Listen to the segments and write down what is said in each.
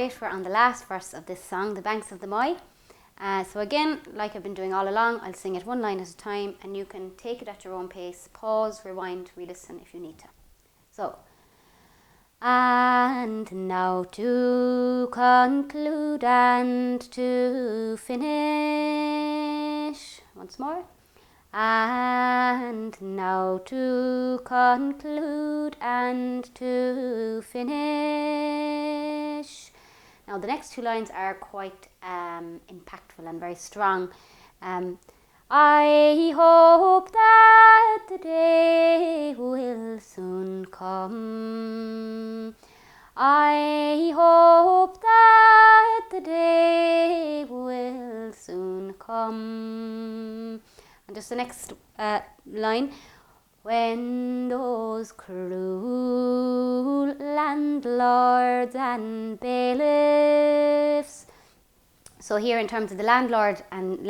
great. We're on the last verse of this song, The Banks of the Moy. So again, like I've been doing all along, I'll sing it one line at a time and you can take it at your own pace, pause, rewind, re-listen if you need to. So, and now to conclude and to finish. Once more. And now to conclude and to finish. Now the next two lines are quite impactful and very strong. I hope that the day will soon come. I hope that the day will soon come. And just the next line. When those cruel landlords and bailiffs. So here in terms of the landlords and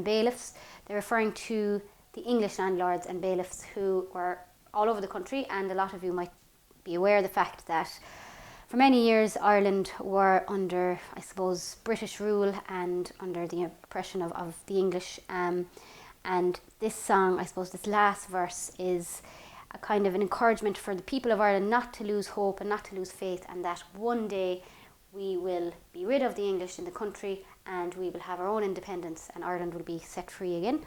bailiffs, they're referring to the English landlords and bailiffs who were all over the country, and a lot of you might be aware of the fact that for many years Ireland were under, I suppose, British rule and under the oppression of the English. And this song, I suppose this last verse, is a kind of an encouragement for the people of Ireland not to lose hope and not to lose faith, and that one day we will be rid of the English in the country and we will have our own independence and Ireland will be set free again.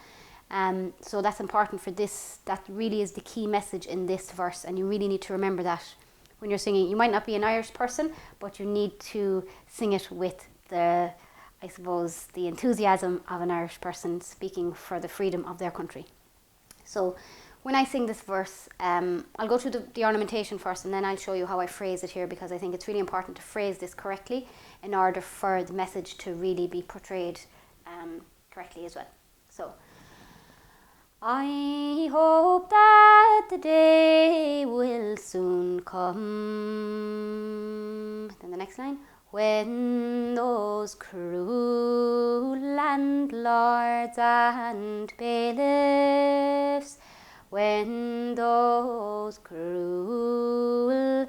So that's important for this. That really is the key message in this verse, and you really need to remember that when you're singing. You might not be an Irish person, but you need to sing it with the, I suppose, the enthusiasm of an Irish person speaking for the freedom of their country. So when I sing this verse, I'll go through the ornamentation first and then I'll show you how I phrase it here, because I think it's really important to phrase this correctly in order for the message to really be portrayed correctly as well. So, I hope that the day will soon come. Then the next line. When those cruel landlords and bailiffs, when those cruel,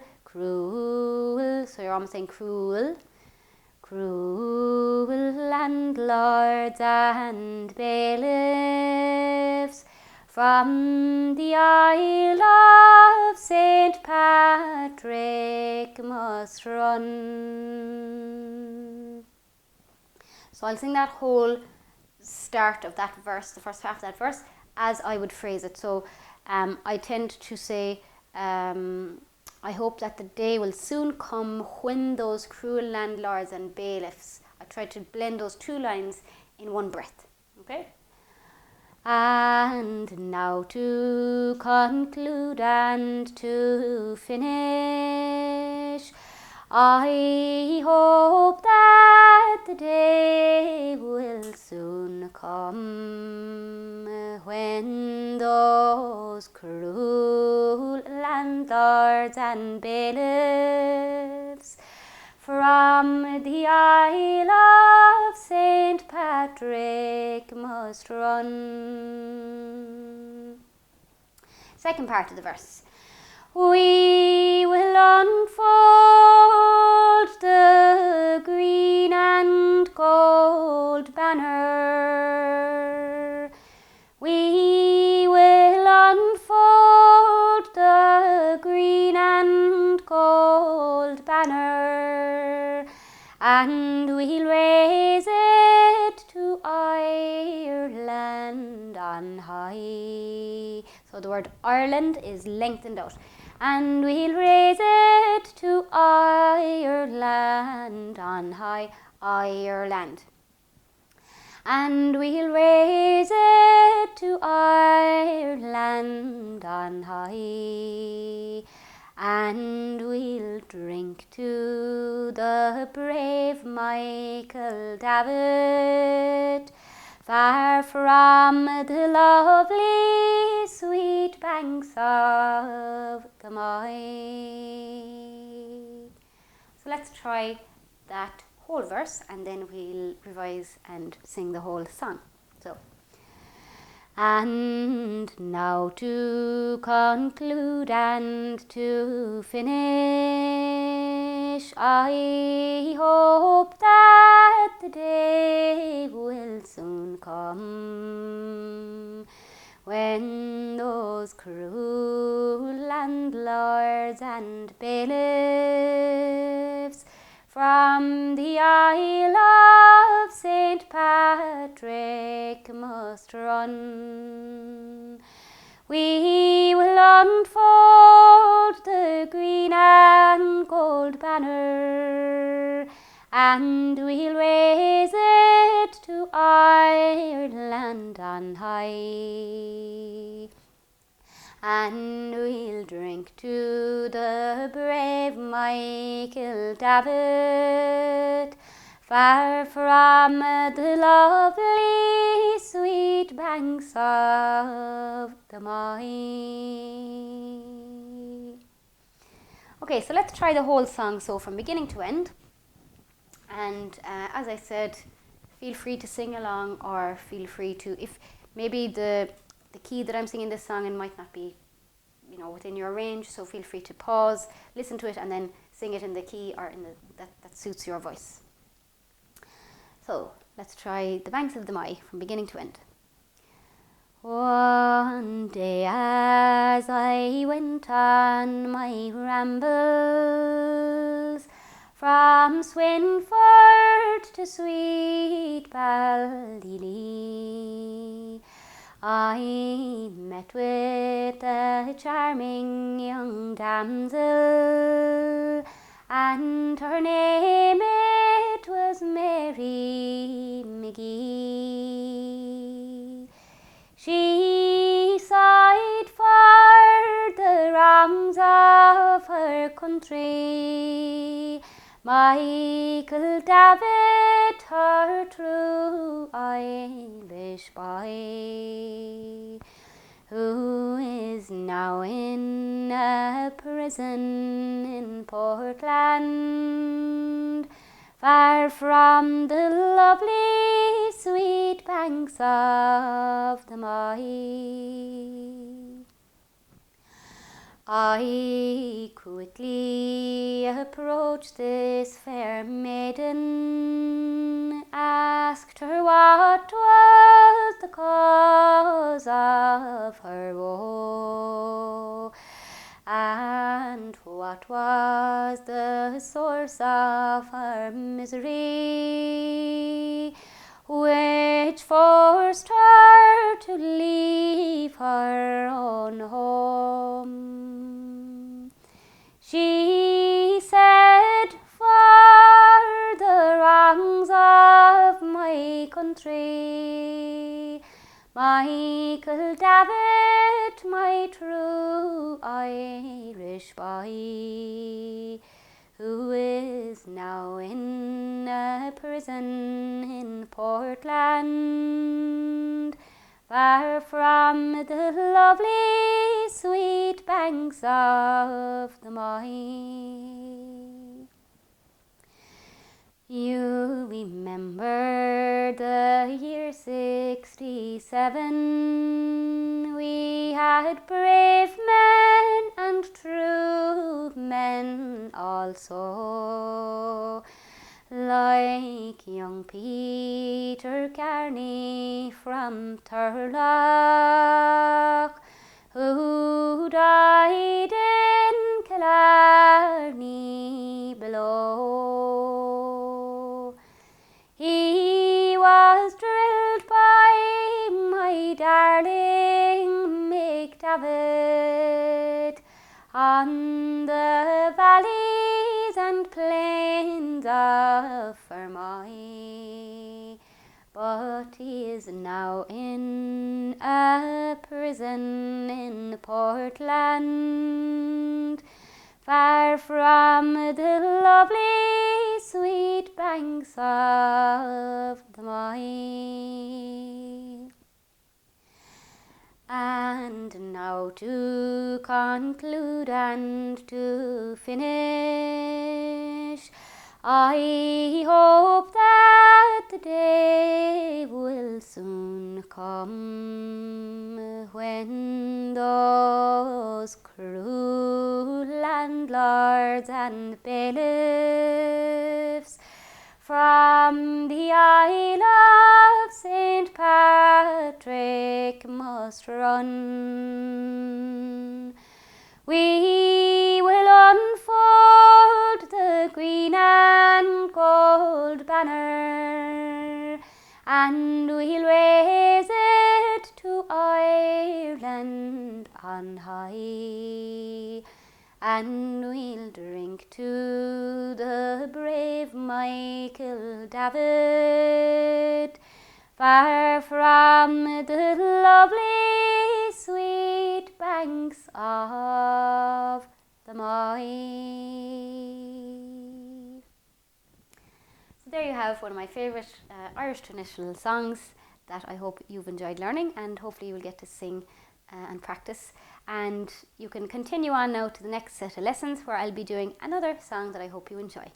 so you're almost saying cruel landlords and bailiffs, from the Isle of St. Patrick must run. So I'll sing that whole start of that verse, the first half of that verse, as I would phrase it. So I tend to say, I hope that the day will soon come when those cruel landlords and bailiffs. I try to blend those two lines in one breath. Okay? And now to conclude and to finish, I hope that the day will soon come when those cruel landlords and bailiffs from the Isle of St. Patrick must run. Second part of the verse. We will unfold the green and gold banner. We will unfold the green and gold banner, and we'll raise it to Ireland on high. So the word Ireland is lengthened out. And we'll raise it to Ireland on high, Ireland. And we'll raise it to Ireland on high. And we'll drink to the brave Michael Davitt, far from the lovely sweet banks of the Moy. So let's try that whole verse and then we'll revise and sing the whole song. So, and now to conclude and to finish, wish, I hope that the day will soon come when those cruel landlords and bailiffs from the Isle of St. Patrick must run. We will unfold the green and gold banner, and we'll raise it to Ireland on high. And we'll drink to the brave Michael Davitt, far from the lovely sweet banks of the Moy. Okay, so let's try the whole song, so from beginning to end. And as I said, feel free to sing along, or feel free to, if maybe the key that I'm singing this song in might not be, within your range, so feel free to pause, listen to it, and then sing it in the key or in that suits your voice. So let's try The Banks of the Moy from beginning to end. One day as I went on my rambles from Swinford to sweet Ballylee, I met with a charming young damsel, and her name it was Mary McGee. She sighed for the wrongs of her country, Michael Davitt, her true Irish boy, who is now in a prison in Portland, far from the lovely sweet banks of the Moy. I quickly approached this fair maiden, asked her what was the cause of her woe, and what was the source of her misery, which forced her to leave her own home. She said, for the wrongs of my country, Michael Davitt, my true Irish boy, who is now in a prison in Portland, far from the lovely sweet banks of the Moy. You remember the year 67, we had brave men and true men also, like young Peter Carney from Turlough, who died in Killarney below. He was drilled by my darling Mick Davitt on the valleys and plains of Fermoy, but he is now in a prison in Portland, far from the lovely sweet banks of the Moy. And now to conclude and to finish, I hope that the day will soon come when those cruel landlords guards and bailiffs, from the Isle of St. Patrick must run. We will unfold the green and gold banner, and we'll raise it to Ireland on high, and we'll drink to the brave Michael David, far from the lovely sweet banks of the Moy. So there you have one of my favourite Irish traditional songs that I hope you've enjoyed learning, and hopefully you'll get to sing and practice. And you can continue on now to the next set of lessons, where I'll be doing another song that I hope you enjoy.